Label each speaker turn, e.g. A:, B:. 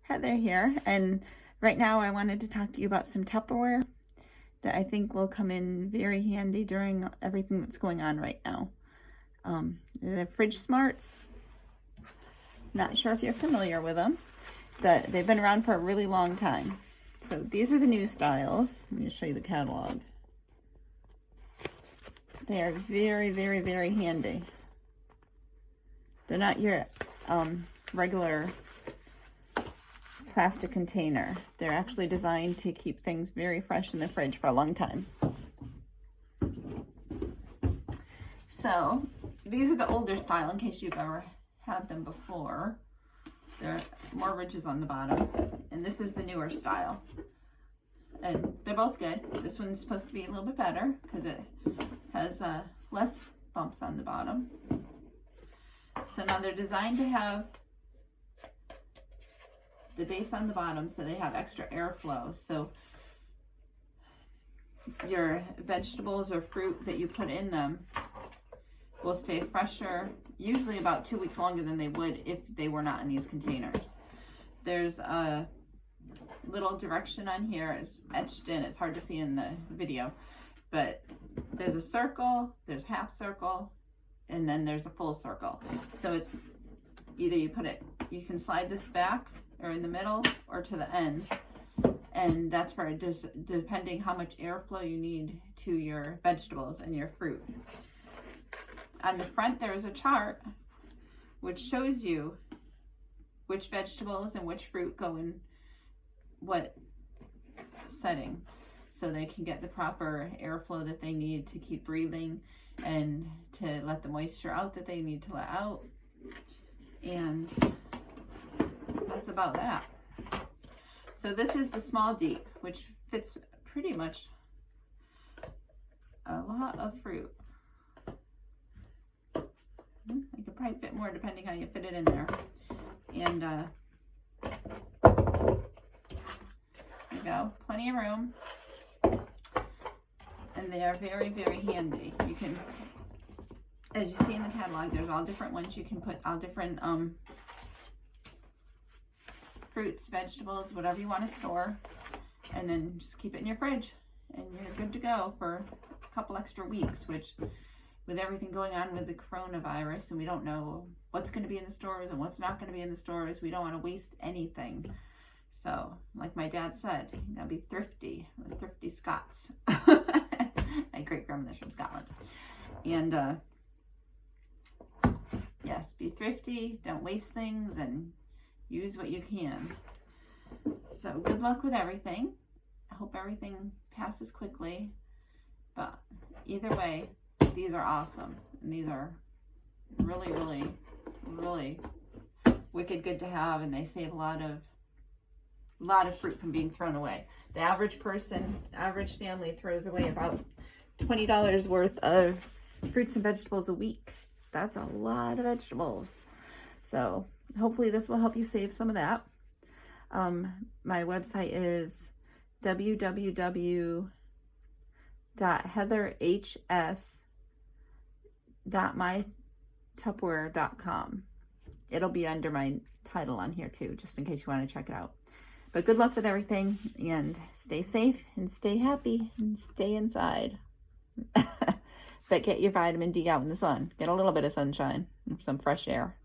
A: Heather here, and right now I wanted to talk to you about some Tupperware that I think will come in very handy during everything that's going on right now. The Fridge Smarts, not sure if you're familiar with them, but they've been around for a really long time. So these are the new styles. Let me show you the catalog. They are very, very, very handy. They're not your regular plastic container. They're actually designed to keep things very fresh in the fridge for a long time. So these are the older style in case you've ever had them before. They're more ridges on the bottom, and this is the newer style, and they're both good. This one's supposed to be a little bit better because it has less bumps on the bottom. So now they're designed to have the base on the bottom so they have extra airflow, so your vegetables or fruit that you put in them will stay fresher, usually about 2 weeks longer than they would if they were not in these containers. There's a little direction on here, it's etched in, it's hard to see in the video, but there's a circle, there's half circle, and then there's a full circle. So it's either you can slide this back or in the middle or to the end, and that's for depending how much airflow you need to your vegetables and your fruit. On the front there is a chart which shows you which vegetables and which fruit go in what setting, so they can get the proper airflow that they need to keep breathing and to let the moisture out that they need to let out. And that's about that. So this is the small deep, which fits pretty much a lot of fruit. You could probably fit more depending how you fit it in there. And there you go, plenty of room. And they are very, very handy. You can, as you see in the catalog, there's all different ones. You can put all different fruits, vegetables, whatever you want to store, and then just keep it in your fridge, and you're good to go for a couple extra weeks, which with everything going on with the coronavirus, and we don't know what's going to be in the stores and what's not going to be in the stores, we don't want to waste anything. So, like my dad said, you gotta be thrifty, with thrifty Scots. My great grandmother's from Scotland. And yes, be thrifty, don't waste things, and use what you can. So good luck with everything. I hope everything passes quickly, but either way, these are awesome, and these are really, really, really wicked good to have, and they save a lot of fruit from being thrown away. The average person, average family throws away about $20 worth of fruits and vegetables a week. That's a lot of vegetables. So hopefully this will help you save some of that. My website is www.heatherhs.mytupperware.com. It'll be under my title on here too, just in case you want to check it out. But good luck with everything, and stay safe and stay happy and stay inside. But get your vitamin D out in the sun. Get a little bit of sunshine, some fresh air.